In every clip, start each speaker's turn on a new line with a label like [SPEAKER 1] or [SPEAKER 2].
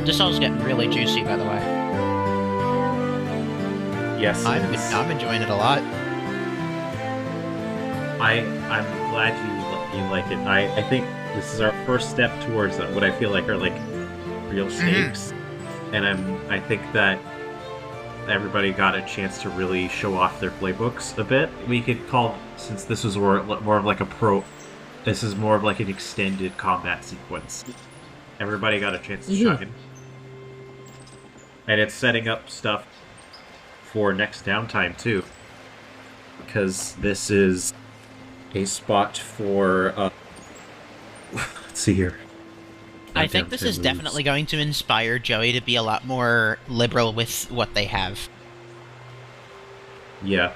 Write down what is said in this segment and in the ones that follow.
[SPEAKER 1] This all's getting really juicy, by the way.
[SPEAKER 2] Yes,
[SPEAKER 1] I'm enjoying it a lot.
[SPEAKER 2] I'm glad you like it. I think this is our first step towards what I feel like are like real stakes, and I think that everybody got a chance to really show off their playbooks a bit. We could call, since this was more of like this is more of like an extended combat sequence. Everybody got a chance to chug in. And it's setting up stuff for next downtime too, because this is a spot for let's see here.
[SPEAKER 1] I think this is definitely going to inspire Joey to be a lot more liberal with what they have.
[SPEAKER 2] Yeah.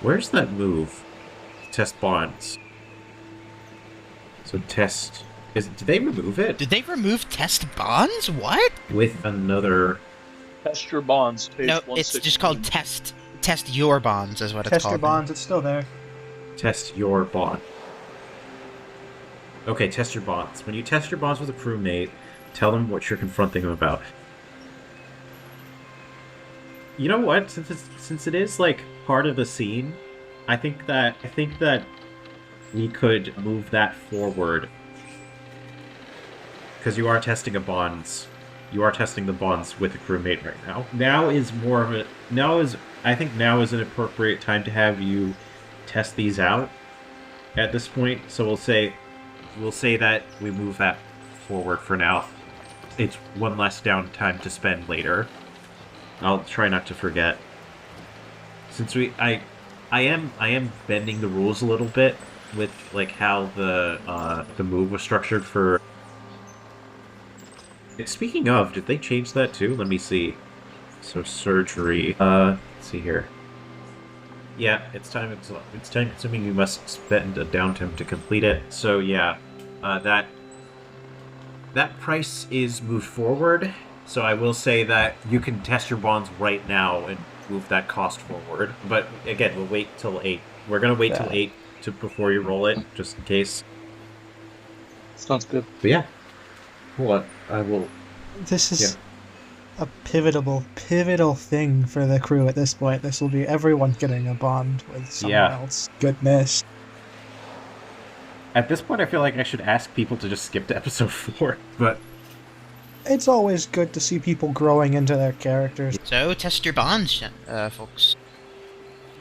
[SPEAKER 2] Where's that move? Test bonds. So test... Did they remove it?
[SPEAKER 1] Did they remove test bonds? What?
[SPEAKER 2] With another...
[SPEAKER 3] Test your bonds, page
[SPEAKER 1] No,
[SPEAKER 3] 116.
[SPEAKER 1] it's just called test your bonds is what it's called.
[SPEAKER 4] Test your bonds, it's still there.
[SPEAKER 2] Test your bond. Okay, test your bonds. When you test your bonds with a crewmate, tell them what you're confronting them about. You know what? Since it is like part of the scene, I think that we could move that forward, because you are testing bonds. You are testing the bonds with a crewmate right now. I think now is an appropriate time to have you test these out at this point. So we'll say that we move that forward for now. It's one less downtime to spend later. I'll try not to forget. Since I am bending the rules a little bit with like how the move was structured for. Speaking of, did they change that too? Let me see. So surgery. Let's see here. Yeah, it's time consuming. You must spend a downtime to complete it. So yeah, that price is moved forward. So I will say that you can test your bonds right now and move that cost forward. But again, we'll wait till 8. We're gonna wait till 8 before you roll it, just in case.
[SPEAKER 3] Sounds good.
[SPEAKER 2] But yeah. Hold on. I will.
[SPEAKER 4] This is a pivotal thing for the crew at this point. This will be everyone getting a bond with someone else. Goodness.
[SPEAKER 2] At this point, I feel like I should ask people to just skip to episode 4, but...
[SPEAKER 4] It's always good to see people growing into their characters.
[SPEAKER 1] So, test your bonds, folks.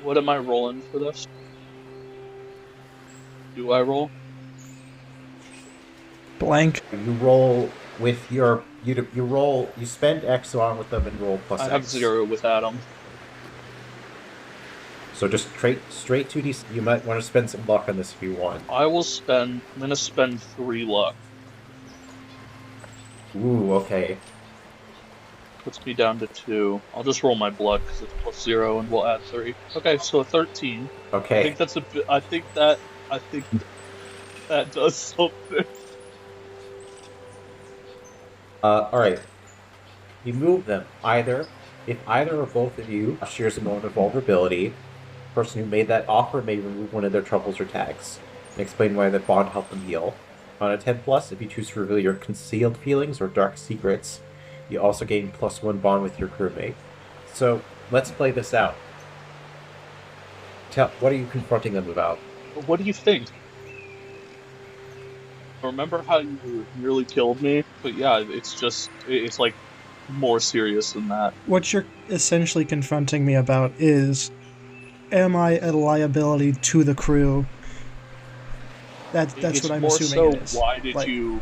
[SPEAKER 3] What am I rolling for this? Do I roll?
[SPEAKER 4] Blank.
[SPEAKER 2] You roll with your... You spend X on with them and roll plus
[SPEAKER 3] I
[SPEAKER 2] X.
[SPEAKER 3] have 0 with Adam.
[SPEAKER 2] So just straight 2D. You might want to spend some luck on this if you want.
[SPEAKER 3] I'm gonna spend 3 luck.
[SPEAKER 2] Ooh, okay.
[SPEAKER 3] Puts me down to 2. I'll just roll my blood because it's plus 0 and we'll add 3. Okay, so 13.
[SPEAKER 2] Okay.
[SPEAKER 3] I think that's I think that does something.
[SPEAKER 2] Alright. You move them. If either or both of you shares a moment of vulnerability, the person who made that offer may remove one of their troubles or tags, and explain why that bond helped them heal. On a 10+, if you choose to reveal your concealed feelings or dark secrets, you also gain +1 bond with your crewmate. So, let's play this out. What are you confronting them about?
[SPEAKER 3] What do you think? Remember how you nearly killed me? But yeah, it's like more serious than that.
[SPEAKER 4] What you're essentially confronting me about is, am I a liability to the crew? That's what I'm assuming it is.
[SPEAKER 3] Why did you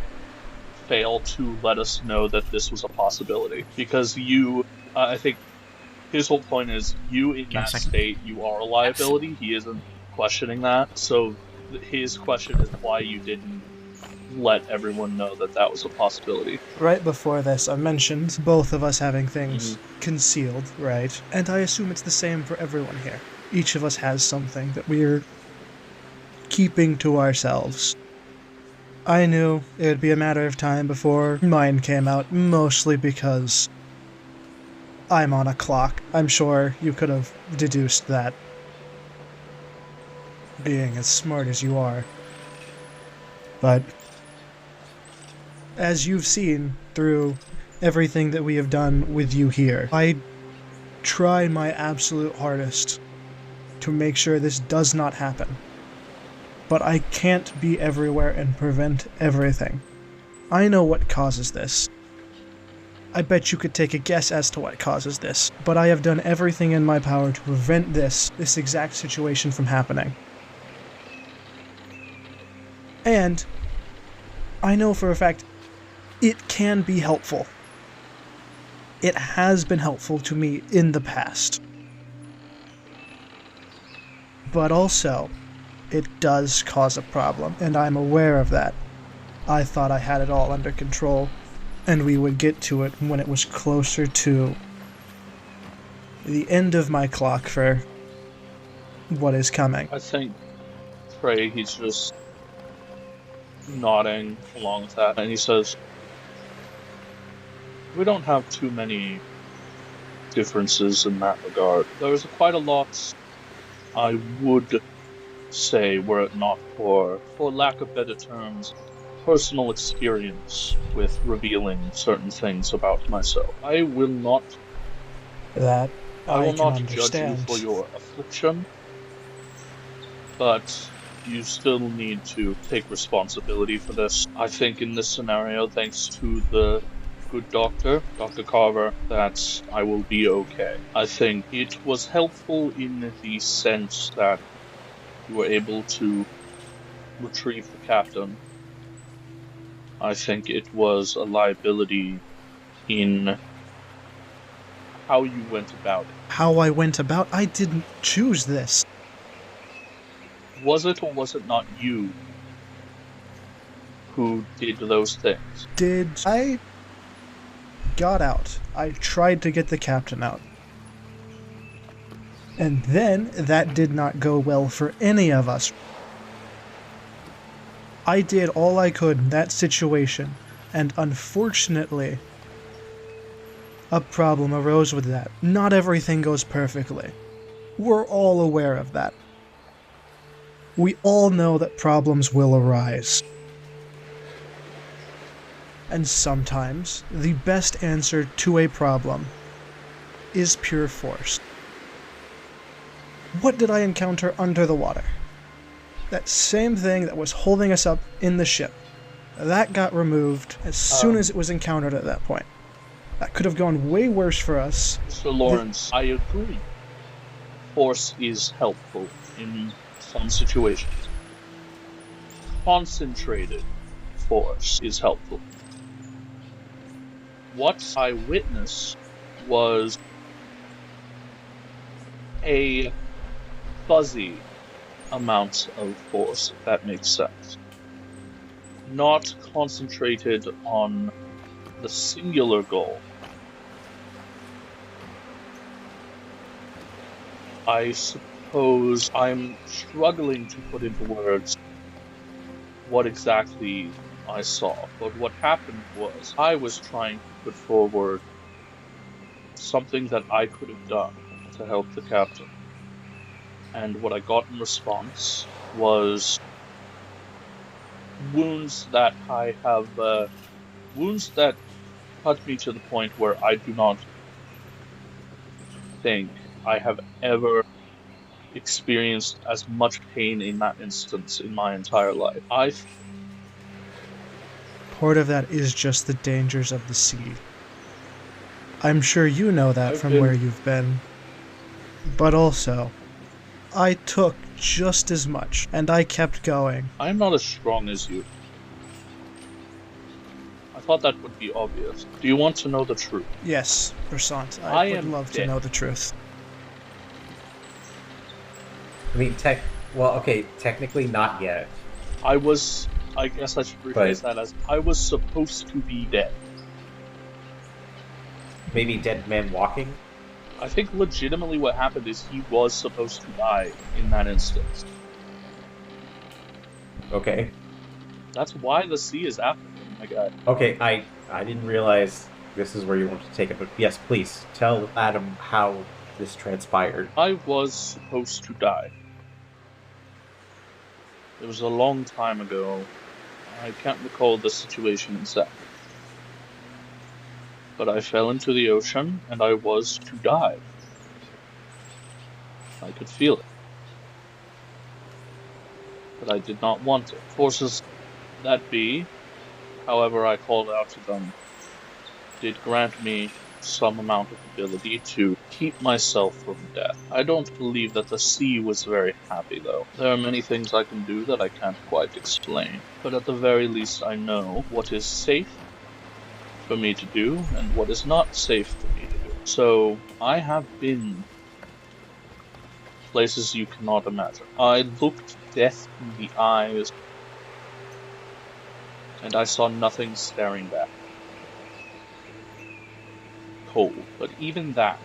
[SPEAKER 3] fail to let us know that this was a possibility? Because I think his whole point is, you in that state, you are a liability. He isn't questioning that. So his question is why you didn't let everyone know that was a possibility.
[SPEAKER 4] Right before this, I mentioned both of us having things concealed, right? And I assume it's the same for everyone here. Each of us has something that we're keeping to ourselves. I knew it would be a matter of time before mine came out, mostly because I'm on a clock. I'm sure you could have deduced that, being as smart as you are. But as you've seen through everything that we have done with you here, I try my absolute hardest to make sure this does not happen. But I can't be everywhere and prevent everything. I know what causes this. I bet you could take a guess as to what causes this, but I have done everything in my power to prevent this exact situation from happening. And I know for a fact it can be helpful. It has been helpful to me in the past. But also, it does cause a problem, and I'm aware of that. I thought I had it all under control, and we would get to it when it was closer to the end of my clock for what is coming.
[SPEAKER 3] I think Tre, he's just nodding along with that, and he says, we don't have too many differences in that regard. There's quite a lot I would say, were it not for lack of better terms, personal experience with revealing certain things about myself. I will not
[SPEAKER 4] That
[SPEAKER 3] I will not
[SPEAKER 4] understand.
[SPEAKER 3] judge you for your affliction, but you still need to take responsibility for this. I think in this scenario, thanks to the good doctor, Dr. Carver, that I will be okay. I think it was helpful in the sense that you were able to retrieve the captain. I think it was a liability in how you went about it.
[SPEAKER 4] How I went about? I didn't choose this.
[SPEAKER 3] Was it or was it not you who did those things?
[SPEAKER 4] I got out. I tried to get the captain out. And then that did not go well for any of us. I did all I could in that situation, and unfortunately, a problem arose with that. Not everything goes perfectly. We're all aware of that. We all know that problems will arise. And sometimes, the best answer to a problem is pure force. What did I encounter under the water? That same thing that was holding us up in the ship. That got removed as soon as it was encountered at that point. That could have gone way worse for us.
[SPEAKER 3] So Laurence, I agree. Force is helpful in some situations. Concentrated force is helpful. What I witnessed was a fuzzy amount of force, if that makes sense. Not concentrated on the singular goal. I suppose I'm struggling to put into words what exactly I saw, but what happened was I was trying to put forward something that I could have done to help the captain. And what I got in response was wounds that I have, wounds that cut me to the point where I do not think I have ever experienced as much pain in that instance in my entire life.
[SPEAKER 4] Part of that is just the dangers of the sea. I'm sure you know that from where you've been. But also, I took just as much, and I kept going.
[SPEAKER 3] I'm not as strong as you. I thought that would be obvious. Do you want to know the truth?
[SPEAKER 4] Yes, Bresaint, I would love to know the truth.
[SPEAKER 5] I mean, technically not yet.
[SPEAKER 3] I guess I should rephrase that as, I was supposed to be dead.
[SPEAKER 5] Maybe dead man walking?
[SPEAKER 3] I think legitimately what happened is he was supposed to die in that instance.
[SPEAKER 5] Okay.
[SPEAKER 3] That's why the sea is after him, my guy.
[SPEAKER 5] Okay, I didn't realize this is where you wanted to take it, but yes, please, tell Adam how this transpired.
[SPEAKER 3] I was supposed to die. It was a long time ago. I can't recall the situation exactly. But I fell into the ocean, and I was to die. I could feel it. But I did not want it. Forces that be, however I called out to them, did grant me some amount of ability to keep myself from death. I don't believe that the sea was very happy, though. There are many things I can do that I can't quite explain, but at the very least I know what is safe for me to do and what is not safe for me to do. So I have been places you cannot imagine. I looked death in the eyes, and I saw nothing staring back. Cold, but even that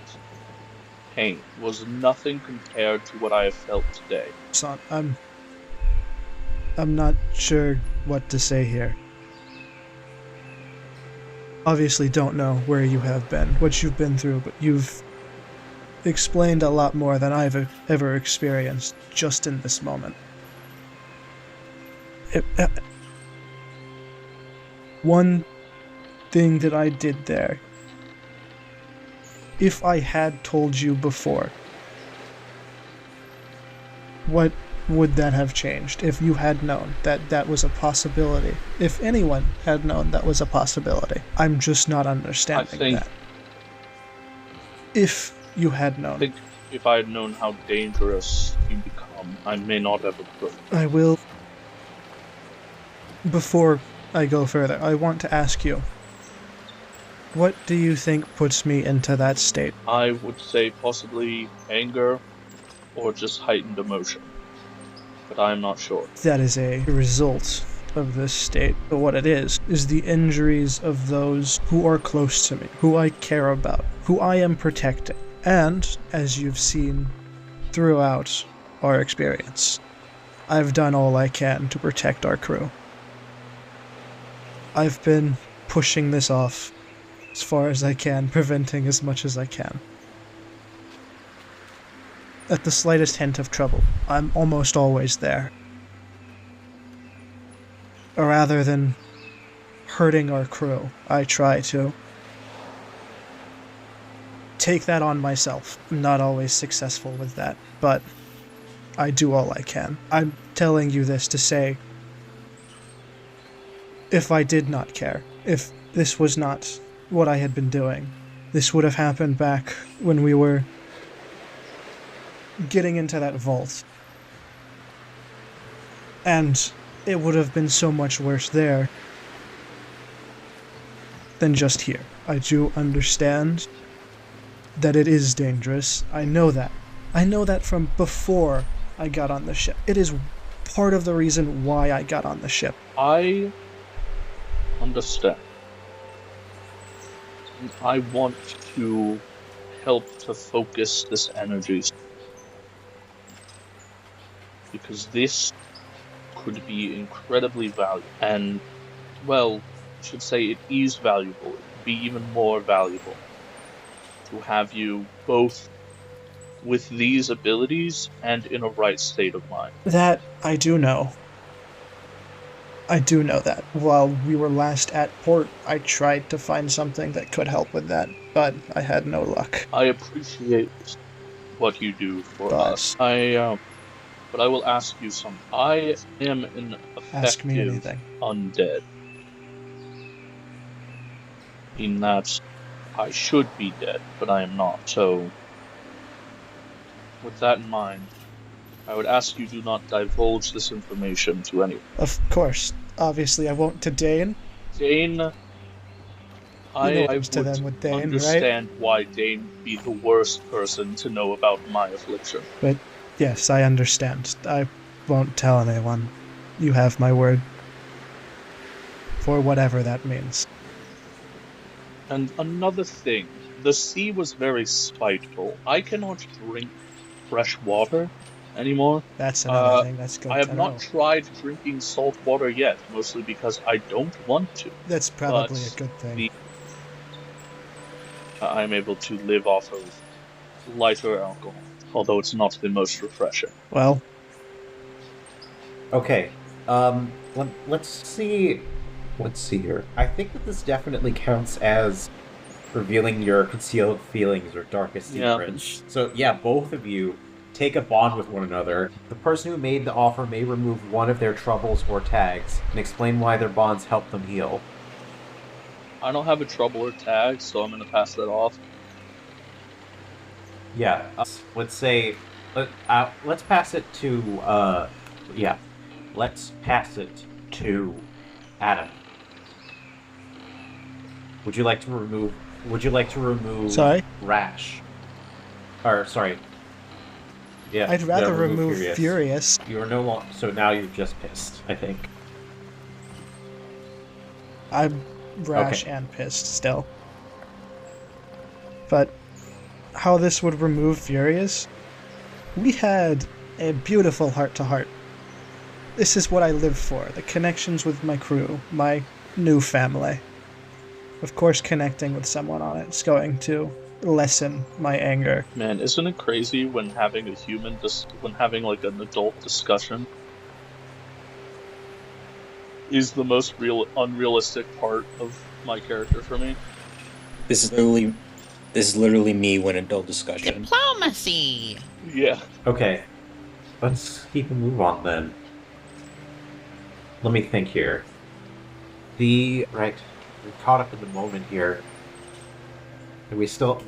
[SPEAKER 3] pain was nothing compared to what I have felt today.
[SPEAKER 4] Son, I'm not sure what to say here. Obviously don't know where you have been, what you've been through, but you've explained a lot more than I've ever experienced just in this moment. One thing that I did there, if I had told you before, what would that have changed? If you had known that that was a possibility, if anyone had known that was a possibility, I'm just not understanding that. If you had known.
[SPEAKER 3] I think if I had known how dangerous you become, I may not have approached.
[SPEAKER 4] I will. Before I go further, I want to ask you, what do you think puts me into that state?
[SPEAKER 3] I would say possibly anger or just heightened emotion, but I am not sure.
[SPEAKER 4] That is a result of this state, but what it is the injuries of those who are close to me, who I care about, who I am protecting. And, as you've seen throughout our experience, I've done all I can to protect our crew. I've been pushing this off as far as I can, preventing as much as I can. At the slightest hint of trouble, I'm almost always there. Rather than hurting our crew, I try to take that on myself. I'm not always successful with that, but I do all I can. I'm telling you this to say, if I did not care, if this was not what I had been doing, this would have happened back when we were getting into that vault. And it would have been so much worse there than just here. I do understand that it is dangerous. I know that. I know that from before I got on the ship. It is part of the reason why I got on the ship.
[SPEAKER 3] I understand. I want to help to focus this energy, because this could be incredibly valuable, and, well, I should say it is valuable. It would be even more valuable to have you both with these abilities and in a right state of mind.
[SPEAKER 4] That I do know. I do know that. While we were last at port, I tried to find something that could help with that, but I had no luck.
[SPEAKER 3] I appreciate what you do for us. But I will ask you something. I am an effective undead. In that I should be dead, but I am not. So, with that in mind, I would ask you do not divulge this information to anyone.
[SPEAKER 4] Of course. Obviously, I won't to Dane.
[SPEAKER 3] Dane, I would understand why Dane would be the worst person to know about my affliction.
[SPEAKER 4] But, yes, I understand. I won't tell anyone. You have my word. For whatever that means.
[SPEAKER 3] And another thing, the sea was very spiteful. I cannot drink fresh water anymore.
[SPEAKER 4] That's another thing. That's good.
[SPEAKER 3] I have not tried drinking salt water yet, mostly because I don't want to.
[SPEAKER 4] That's probably a good thing.
[SPEAKER 3] I'm able to live off of lighter alcohol, although it's not the most refreshing.
[SPEAKER 4] Well.
[SPEAKER 5] Okay. let's see. Let's see here. I think that this definitely counts as revealing your concealed feelings or darkest secrets. So yeah, both of you take a bond with one another. The person who made the offer may remove one of their troubles or tags and explain why their bonds help them heal.
[SPEAKER 3] I don't have a trouble or tag, so I'm gonna pass that off.
[SPEAKER 5] Yeah, let's say, let's pass it to, let's pass it to Adam. Would you like to remove
[SPEAKER 4] Sorry?
[SPEAKER 5] Rash? Or, sorry. Yeah.
[SPEAKER 4] I'd rather remove Furious.
[SPEAKER 5] You are no longer, so now you're just pissed, I think.
[SPEAKER 4] I'm rash and pissed still. But how this would remove Furious? We had a beautiful heart-to-heart. This is what I live for, the connections with my crew, my new family. Of course, connecting with someone on it's going to lessen my anger.
[SPEAKER 3] Man, isn't it crazy when having a human, when having like an adult discussion is the most unrealistic part of my character for me?
[SPEAKER 6] This is literally me when adult discussion.
[SPEAKER 1] Diplomacy!
[SPEAKER 3] Yeah.
[SPEAKER 5] Okay. Let's keep a move on then. Let me think here. Right. We're caught up in the moment here. And we still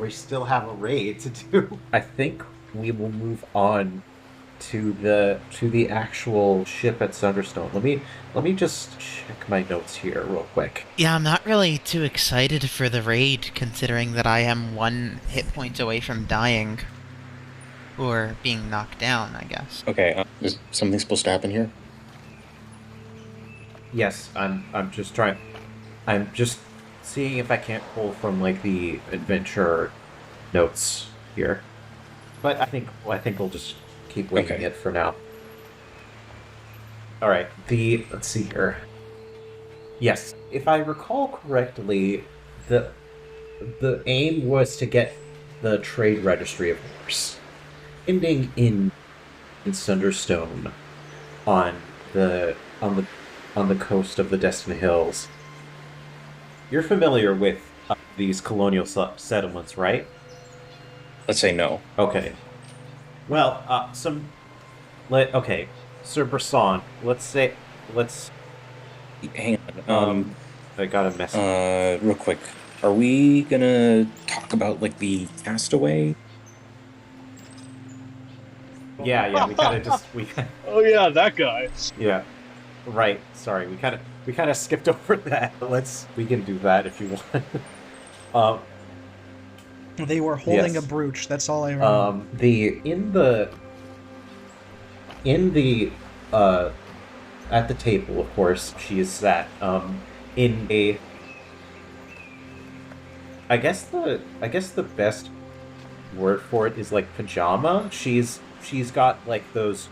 [SPEAKER 5] have a raid to do. I think we will move on to the actual ship at Sunderstone. Let me just check my notes here real quick.
[SPEAKER 1] Yeah, I'm not really too excited for the raid, considering that I am 1 hit point away from dying. Or being knocked down, I guess.
[SPEAKER 6] Okay, is something supposed to happen here?
[SPEAKER 5] Yes, I'm just seeing if I can't pull from like the adventure notes here. But I think we'll just keep winging it for now. All right. Let's see here. Yes, if I recall correctly, the aim was to get the trade registry, of course, ending in Sunderstone on the coast of the Destiny Hills. You're familiar with these colonial settlements, right?
[SPEAKER 6] Let's say no.
[SPEAKER 5] Okay. Well, Sir Bresaint, let's...
[SPEAKER 6] Hang on.
[SPEAKER 5] I got a message.
[SPEAKER 6] Real quick. Are we gonna talk about, like, the castaway?
[SPEAKER 5] Yeah, we kind of
[SPEAKER 3] Oh yeah, that guy.
[SPEAKER 5] Yeah. Right, sorry, we kind of skipped over that. We can do that if you want.
[SPEAKER 4] They were holding a brooch, that's all I remember.
[SPEAKER 5] At the table, of course, she is sat, in a... I guess the best word for it is, like, pajama. She's got, like, those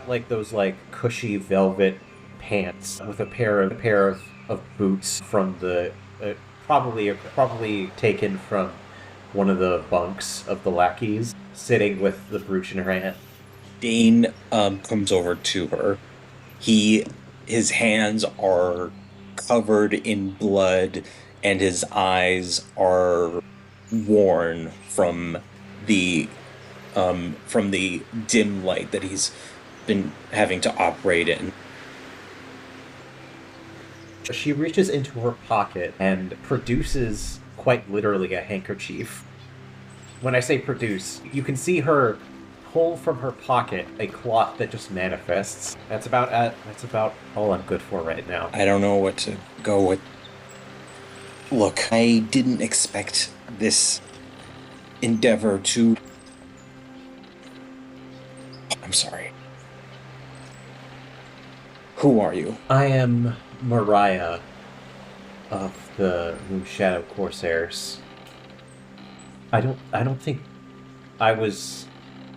[SPEAKER 5] cushy velvet pants with a pair of boots from the probably taken from one of the bunks of the lackeys, sitting with the brooch in her hand.
[SPEAKER 6] Dane comes over to her. His hands are covered in blood, and his eyes are worn from the dim light that he's been having to operate in.
[SPEAKER 5] She reaches into her pocket and produces, quite literally, a handkerchief. When I say produce, you can see her pull from her pocket a cloth that just manifests. That's about all I'm good for right now.
[SPEAKER 6] I don't know what to go with. Look, I didn't expect this endeavor to... I'm sorry. Who are you?
[SPEAKER 5] I am Mariah of the Moonshadow Corsairs. I don't think I was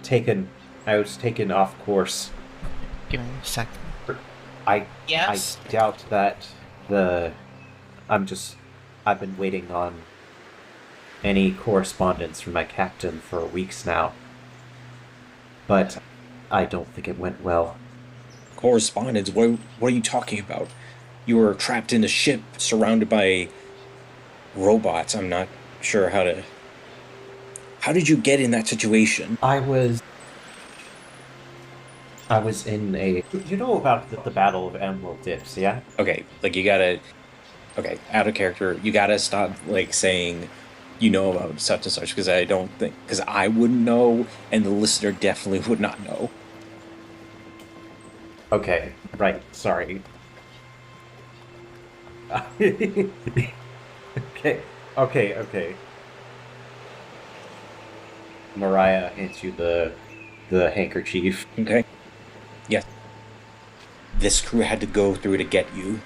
[SPEAKER 5] taken off course.
[SPEAKER 1] Give me a second. Yes?
[SPEAKER 5] I doubt that I've been waiting on any correspondence from my captain for weeks now. But I don't think it went well.
[SPEAKER 6] Correspondence? What are you talking about? You were trapped in a ship surrounded by robots. I'm not sure how to... How did you get in that situation?
[SPEAKER 5] I was in a... You know about the Battle of Emerald Dips, yeah?
[SPEAKER 6] Okay, like you gotta... Okay, out of character, you gotta stop, like, saying you know about such and such, because I don't think... Because I wouldn't know, and the listener definitely would not know.
[SPEAKER 5] Okay, right, sorry. Okay. Mariah hands you the handkerchief.
[SPEAKER 6] Okay. Yes. This crew had to go through to get you.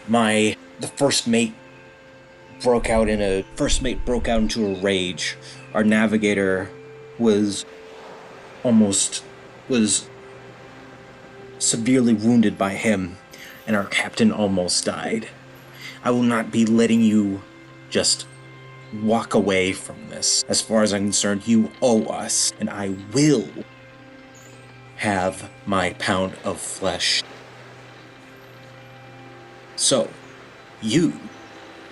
[SPEAKER 6] The first mate broke out into a rage. Our navigator was severely wounded by him, and our captain almost died. I will not be letting you just walk away from this. As far as I'm concerned, you owe us, and I will have my pound of flesh. So, you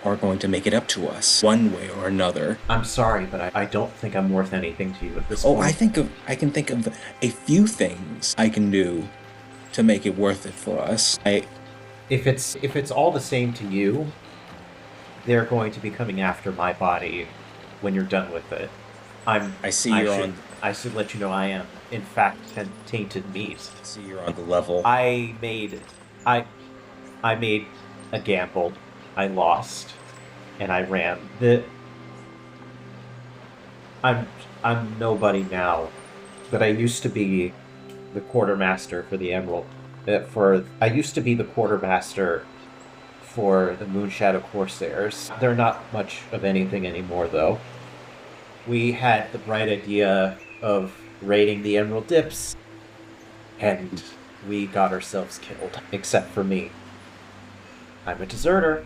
[SPEAKER 6] are going to make it up to us, one way or another.
[SPEAKER 5] I'm sorry, but I don't think I'm worth anything to you at this point.
[SPEAKER 6] I can think of a few things I can do to make it worth it for us.
[SPEAKER 5] If it's all the same to you, they're going to be coming after my body when you're done with it. I should let you know I am, in fact, tainted meat.
[SPEAKER 6] I see you're on the level.
[SPEAKER 5] I made a gamble. I lost, and I ran. I'm nobody now, but I used to be the quartermaster for the Emerald. I used to be the quartermaster for the Moonshadow Corsairs. They're not much of anything anymore, though. We had the bright idea of raiding the Emerald Dips, and we got ourselves killed, except for me. I'm a deserter,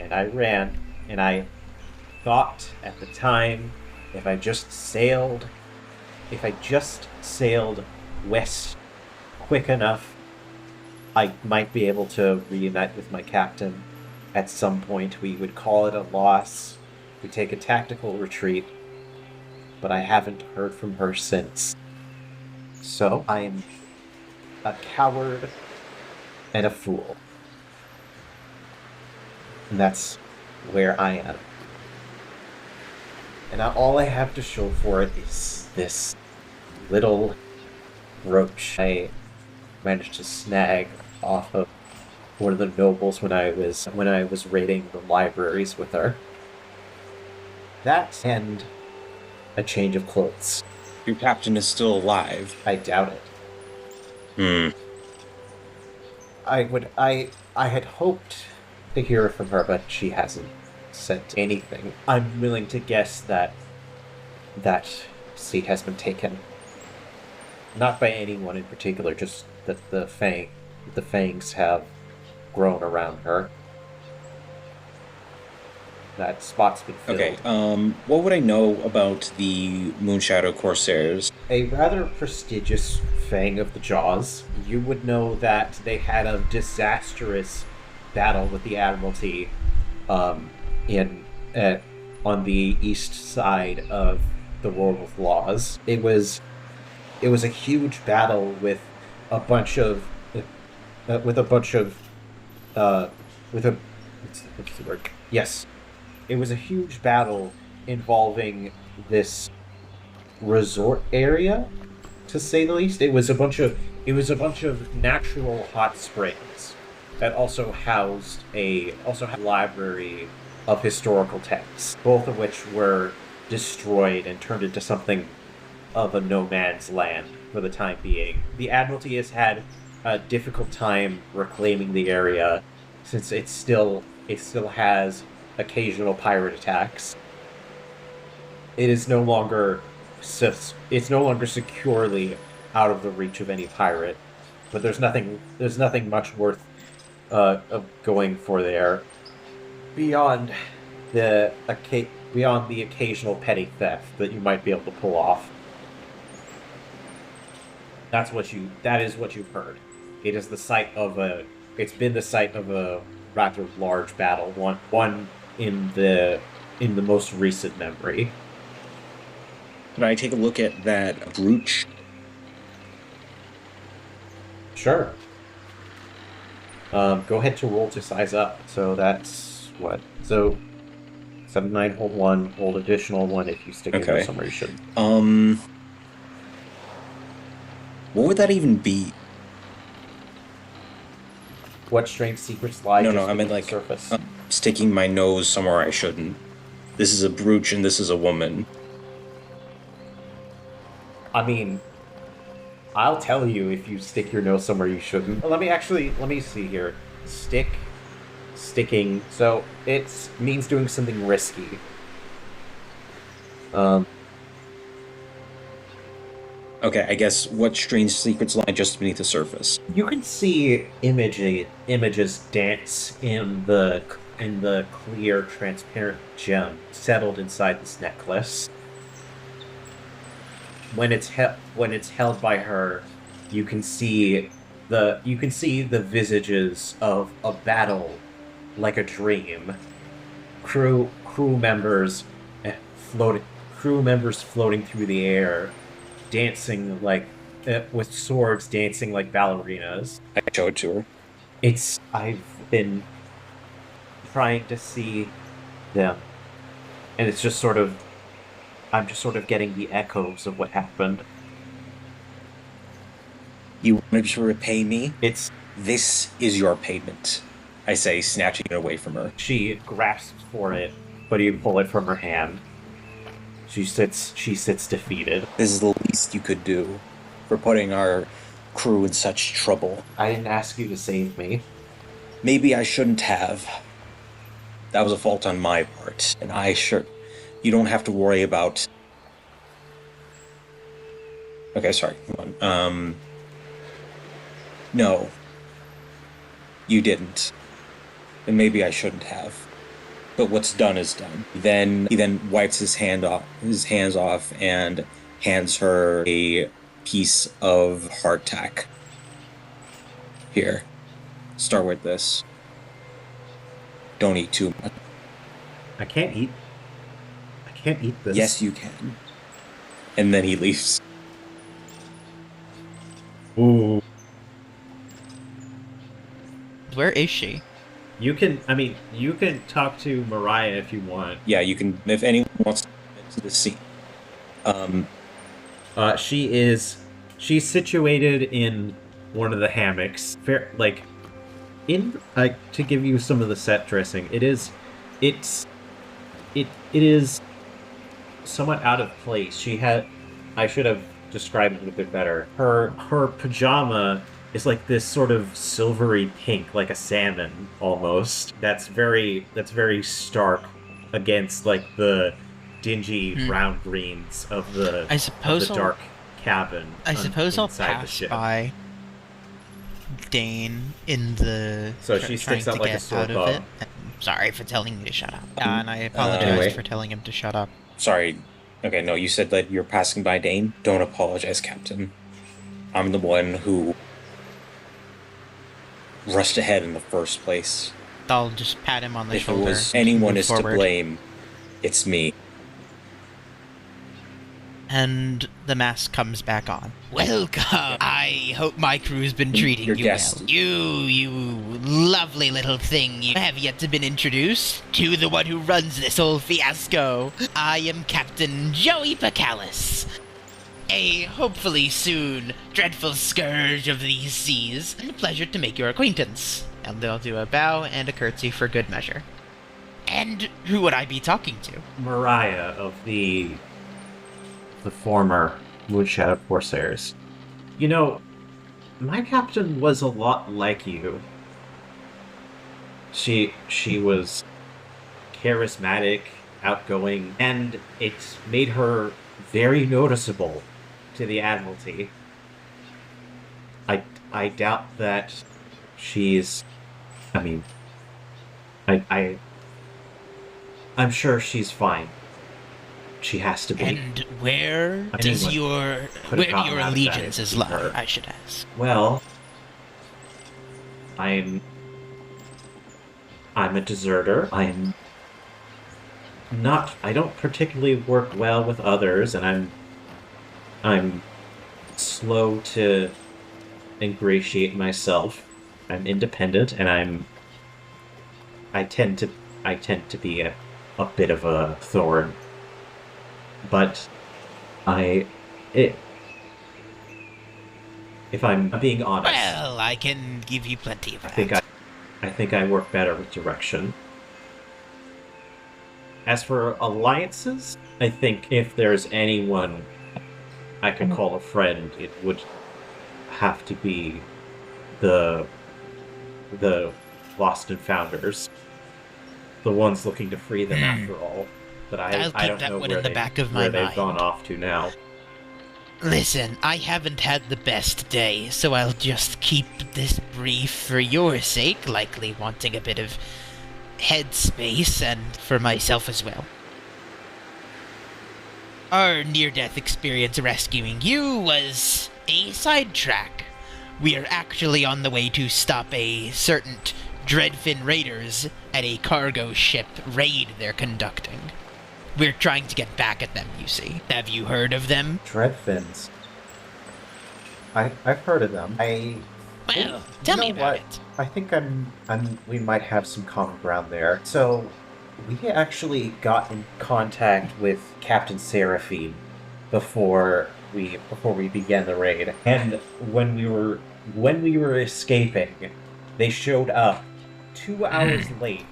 [SPEAKER 5] and I ran, and I thought at the time, if I just sailed west quick enough, I might be able to reunite with my captain. At some point, we would call it a loss. We take a tactical retreat, but I haven't heard from her since. So I'm a coward and a fool. And that's where I am. And all I have to show for it is this little brooch I managed to snag off of one of the nobles when I was raiding the libraries with her. That and a change of clothes.
[SPEAKER 6] Your captain is still alive.
[SPEAKER 5] I doubt it. I had hoped to hear from her, but she hasn't said anything. I'm willing to guess that seat has been taken. Not by anyone in particular, just that the fangs have grown around her. That spot's been filled.
[SPEAKER 6] Okay, what would I know about the Moonshadow Corsairs?
[SPEAKER 5] A rather prestigious fang of the Jaws. You would know that they had a disastrous battle with the Admiralty on the east side of the World with Laws. It was a huge battle with a bunch of Yes. It was a huge battle involving this resort area, to say the least. It was a bunch of natural hot springs that also housed a library of historical texts, both of which were destroyed and turned into something of a no man's land for the time being. The Admiralty has had a difficult time reclaiming the area, since it still has occasional pirate attacks. It is no longer securely out of the reach of any pirate, but there's nothing much worth of going for there beyond the occasional petty theft that you might be able to pull off. That is what you've heard. It is the site of a it's been the site of a rather large battle, one in the most recent memory.
[SPEAKER 6] Can I take a look at that brooch?
[SPEAKER 5] Sure. Go ahead to roll to size up. So that's what? So 7, 9, hold 1, hold additional 1 if you stick it somewhere you shouldn't.
[SPEAKER 6] What would that even be?
[SPEAKER 5] What strange secrets lie?
[SPEAKER 6] No, I meant like
[SPEAKER 5] surface.
[SPEAKER 6] Sticking my nose somewhere I shouldn't. This is a brooch and this is a woman.
[SPEAKER 5] I mean, I'll tell you if you stick your nose somewhere you shouldn't. Let me see here. Sticking. So it means doing something risky.
[SPEAKER 6] Okay, I guess what strange secrets lie just beneath the surface?
[SPEAKER 5] You can see images dance in the clear, transparent gem settled inside this necklace. When it's held by her, you can see the visages of a battle like a dream. Crew members floating through the air, dancing like with swords, dancing like ballerinas.
[SPEAKER 6] I show it to her.
[SPEAKER 5] I've been trying to see them, and it's just sort of. I'm just sort of getting the echoes of what happened.
[SPEAKER 6] You wanted to repay me?
[SPEAKER 5] This
[SPEAKER 6] is your payment, I say, snatching it away from her.
[SPEAKER 5] She grasps for it, but you pull it from her hand. She sits defeated.
[SPEAKER 6] This is the least you could do for putting our crew in such trouble.
[SPEAKER 5] I didn't ask you to save me.
[SPEAKER 6] Maybe I shouldn't have. That was a fault on my part, and you don't have to worry about... Okay, sorry, hold on. No. You didn't. And maybe I shouldn't have. But what's done is done. He then wipes his hands off and hands her a piece of hardtack. Here. Start with this. Don't eat too much.
[SPEAKER 5] I can't eat this.
[SPEAKER 6] Yes, you can. And then he leaves.
[SPEAKER 5] Ooh.
[SPEAKER 1] Where is she?
[SPEAKER 2] You can talk to Mariah if you want.
[SPEAKER 6] Yeah, you can, if anyone wants to come into the scene.
[SPEAKER 2] She's situated in one of the hammocks. To give you some of the set dressing, it is somewhat out of place. I should have described it a bit better. Her pajama is like this sort of silvery pink, like a salmon almost. That's very stark against like the dingy brown greens of the dark cabin.
[SPEAKER 1] I suppose I'll pass by Dane in the
[SPEAKER 2] so she sticks out like a sore thumb.
[SPEAKER 1] Sorry for telling me to shut up. And I apologize for telling him to shut up.
[SPEAKER 6] Sorry. Okay, no, you said that you're passing by Dane? Don't apologize, Captain. I'm the one who rushed ahead in the first place.
[SPEAKER 1] I'll just pat him on the shoulder.
[SPEAKER 6] If it was anyone is to blame, it's me.
[SPEAKER 1] And the mask comes back on. Welcome! I hope my crew's been treating you well. You lovely little thing. You have yet to been introduced to the one who runs this whole fiasco. I am Captain Joey Pacallis. A hopefully soon dreadful scourge of these seas. And a pleasure to make your acquaintance. And they'll do a bow and a curtsy for good measure. And who would I be talking to?
[SPEAKER 2] Mariah of the former Moonshadow Corsairs. You know, my captain was a lot like you. She was charismatic, outgoing, and it made her very noticeable to the Admiralty. I doubt that she's... I'm sure she's fine. She has to be.
[SPEAKER 1] And where do your allegiances lie, I should ask?
[SPEAKER 2] Well,
[SPEAKER 5] I'm a deserter. I don't particularly work well with others, and I'm slow to ingratiate myself. I'm independent, and I tend to be a bit of a thorn. But if I'm being honest,
[SPEAKER 1] Well, I can give you plenty of that.
[SPEAKER 5] I think I work better with direction. As for alliances, I think if there's anyone I could call a friend, it would have to be the Lost and Founders, the ones looking to free them after all. But I don't know where they've gone off to now.
[SPEAKER 1] Listen, I haven't had the best day, so I'll just keep this brief for your sake, likely wanting a bit of headspace, and for myself as well. Our near-death experience rescuing you was a sidetrack. We are actually on the way to stop a certain Dreadfin raiders at a cargo ship raid they're conducting. We're trying to get back at them, you see. Have you heard of them?
[SPEAKER 5] Dreadfins. I've heard of them.
[SPEAKER 1] Well, tell me about it.
[SPEAKER 5] I think we might have some common ground there. So, we actually got in contact with Captain Seraphine before we began the raid, and when we were escaping, they showed up 2 hours late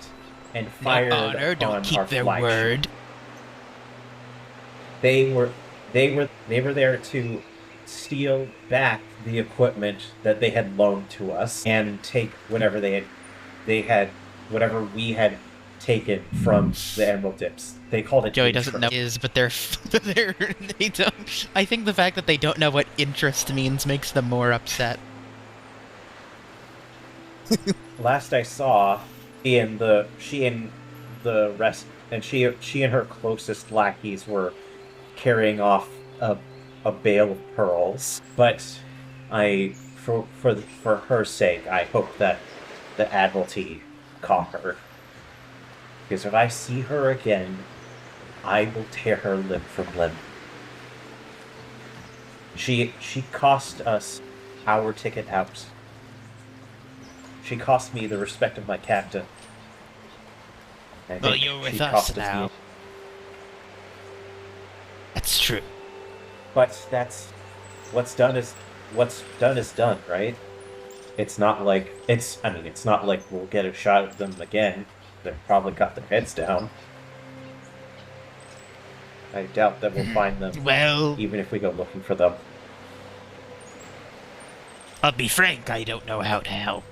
[SPEAKER 5] and fired
[SPEAKER 1] on our
[SPEAKER 5] don't keep
[SPEAKER 1] our their
[SPEAKER 5] flagship.
[SPEAKER 1] word.
[SPEAKER 5] They were there to steal back the equipment that they had loaned to us and take whatever whatever we had taken from the Emerald Dips. They called it
[SPEAKER 1] Joey
[SPEAKER 5] interest.
[SPEAKER 1] doesn't know what it is, but they don't. I think the fact that they don't know what interest means makes them more upset.
[SPEAKER 5] Last I saw, she and her closest lackeys were carrying off a bale of pearls. But for her sake, I hope that the Admiralty caught her. Because if I see her again, I will tear her limb from limb. She cost us our ticket out. She cost me the respect of my captain.
[SPEAKER 1] Well, you're with us now. That's true.
[SPEAKER 5] But that's what's done is done, right? It's not like we'll get a shot at them again. They've probably got their heads down. I doubt that we'll find them.
[SPEAKER 1] Well,
[SPEAKER 5] even if we go looking for them.
[SPEAKER 1] I'll be frank, I don't know how to help.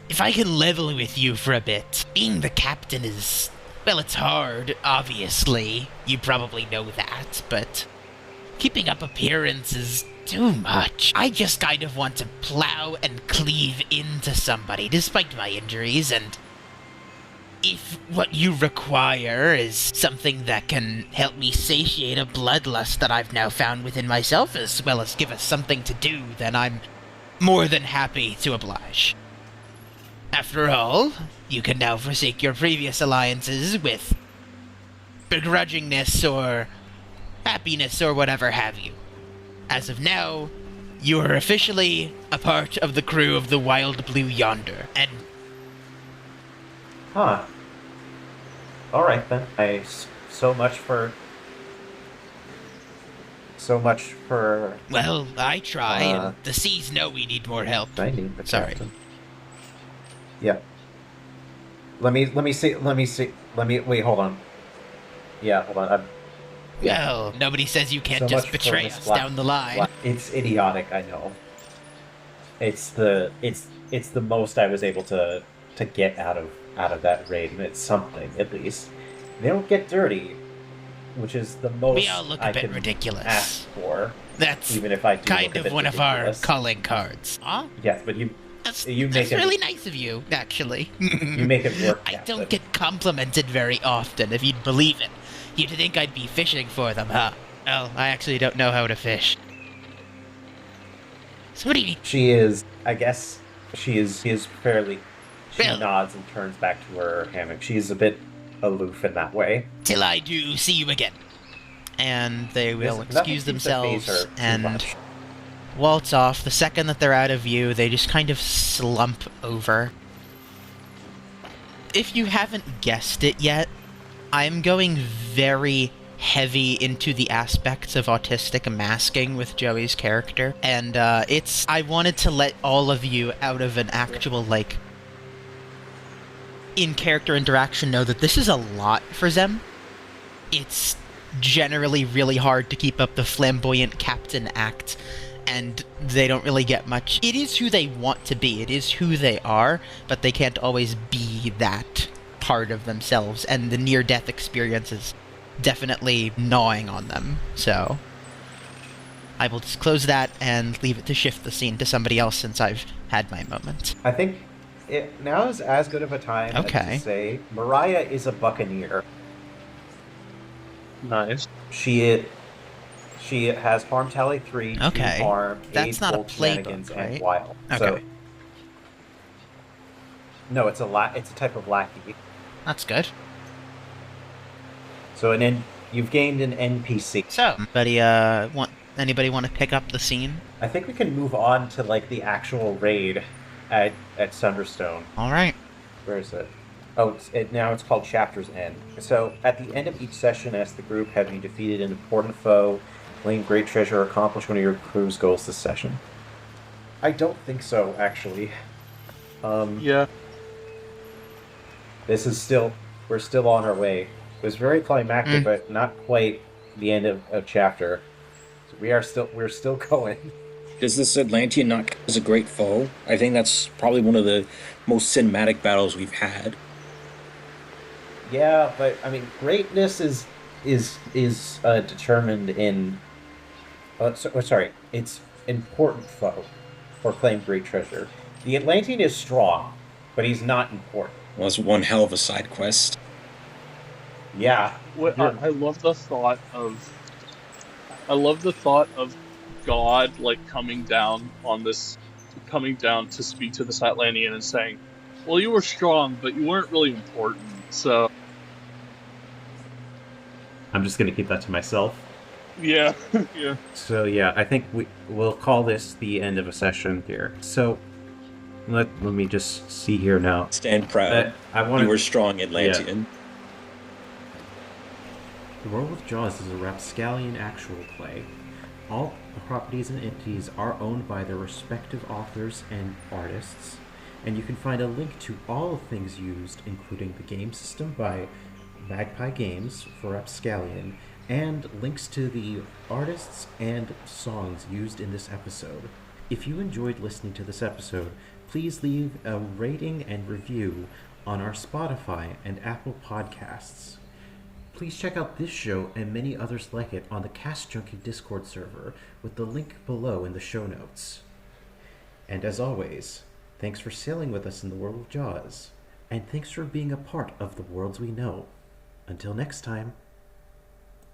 [SPEAKER 1] If I can level with you for a bit, being the captain is... well, it's hard, obviously. You probably know that, but... keeping up appearance is too much. I just kind of want to plow and cleave into somebody, despite my injuries, and... if what you require is something that can help me satiate a bloodlust that I've now found within myself, as well as give us something to do, then I'm more than happy to oblige. After all, you can now forsake your previous alliances with begrudgingness or happiness or whatever have you. As of now, you are officially a part of the crew of the Wild Blue Yonder, and...
[SPEAKER 5] Huh. Alright then. So much for...
[SPEAKER 1] well, I try, and the seas know we need more help.
[SPEAKER 5] I need the
[SPEAKER 1] Sorry.
[SPEAKER 5] captain. Yeah. Let me wait, hold on. Yeah, hold on.
[SPEAKER 1] Well, nobody says you can't
[SPEAKER 5] So
[SPEAKER 1] just
[SPEAKER 5] much for
[SPEAKER 1] betray
[SPEAKER 5] Miss
[SPEAKER 1] us
[SPEAKER 5] Black-
[SPEAKER 1] down the line.
[SPEAKER 5] It's idiotic, I know. It's the most I was able to get out of that raid, and it's something, at least. They don't get dirty, which is the most
[SPEAKER 1] We all look a
[SPEAKER 5] I
[SPEAKER 1] bit
[SPEAKER 5] can
[SPEAKER 1] ridiculous.
[SPEAKER 5] ask for.
[SPEAKER 1] That's
[SPEAKER 5] Even if I do
[SPEAKER 1] kind
[SPEAKER 5] look a
[SPEAKER 1] of
[SPEAKER 5] bit
[SPEAKER 1] one
[SPEAKER 5] ridiculous.
[SPEAKER 1] of our calling cards. Huh?
[SPEAKER 5] Yes, but you
[SPEAKER 1] That's
[SPEAKER 5] make it
[SPEAKER 1] really nice of you, actually.
[SPEAKER 5] you make it work.
[SPEAKER 1] I
[SPEAKER 5] Captain.
[SPEAKER 1] don't get complimented very often, if you'd believe it. You'd think I'd be fishing for them, huh? Well, I actually don't know how to fish. So what do you...
[SPEAKER 5] She is, I guess, She is fairly... She
[SPEAKER 1] Well.
[SPEAKER 5] nods and turns back to her hammock. She's a bit aloof in that way.
[SPEAKER 1] Till I do see you again. And they will
[SPEAKER 5] Nothing
[SPEAKER 1] excuse
[SPEAKER 5] seems to faze her
[SPEAKER 1] themselves
[SPEAKER 5] too
[SPEAKER 1] and
[SPEAKER 5] much.
[SPEAKER 1] waltz off. The second that they're out of view, they just kind of slump over. If you haven't guessed it yet, I'm going very heavy into the aspects of autistic masking with Joey's character, and I wanted to let all of you out of an actual, like, in-character interaction know that this is a lot for them. It's generally really hard to keep up the flamboyant captain act, and they don't really get much. It is who they want to be, it is who they are, but they can't always be that part of themselves, and the near-death experience is definitely gnawing on them, so I will just close that and leave it to shift the scene to somebody else since I've had my moment.
[SPEAKER 5] I think now is as good of a time as to say Mariah is a buccaneer.
[SPEAKER 3] Nice.
[SPEAKER 5] She has harm tally 3, 2
[SPEAKER 1] Okay.
[SPEAKER 5] harm,
[SPEAKER 1] That's
[SPEAKER 5] 8
[SPEAKER 1] not a
[SPEAKER 5] bold
[SPEAKER 1] playbook,
[SPEAKER 5] shenanigans,
[SPEAKER 1] right?
[SPEAKER 5] and wild.
[SPEAKER 1] Okay.
[SPEAKER 5] So, no, it's a type of lackey.
[SPEAKER 1] That's good.
[SPEAKER 5] So you've gained an NPC.
[SPEAKER 1] So, anybody want to pick up the scene?
[SPEAKER 5] I think we can move on to like the actual raid at Sunderstone.
[SPEAKER 1] All right.
[SPEAKER 5] Where is it? Oh, now it's called Chapter's End. So, at the end of each session, as the group, having defeated an important foe, claimed great treasure, or accomplished one of your crew's goals this session. I don't think so, actually.
[SPEAKER 3] Yeah.
[SPEAKER 5] We're still on our way. It was very climactic, but not quite the end of chapter. So we're still going.
[SPEAKER 6] Does this Atlantean not count as a great foe? I think that's probably one of the most cinematic battles we've had.
[SPEAKER 5] Yeah, but I mean, greatness is determined in. It's important foe, or claim great treasure. The Atlantean is strong, but he's not important.
[SPEAKER 6] Well, that's one hell of a side quest.
[SPEAKER 5] Yeah.
[SPEAKER 3] I love the thought of God like coming down to speak to this Atlantean and saying, "Well, you were strong, but you weren't really important." So
[SPEAKER 2] I'm just gonna keep that to myself.
[SPEAKER 3] yeah, yeah.
[SPEAKER 2] So yeah, I think we'll call this the end of a session here. So let me just see here now.
[SPEAKER 6] Stand proud. You were strong, Atlantean.
[SPEAKER 2] Yeah. The World with Jaws is a Rapscallion actual play. All the properties and entities are owned by their respective authors and artists, and you can find a link to all things used, including the game system by Magpie Games for Rapscallion, and links to the artists and songs used in this episode. If you enjoyed listening to this episode, please leave a rating and review on our Spotify and Apple Podcasts. Please check out this show and many others like it on the Cast Junkie Discord server with the link below in the show notes. And as always, thanks for sailing with us in the world of Jaws, and thanks for being a part of the worlds we know. Until next time.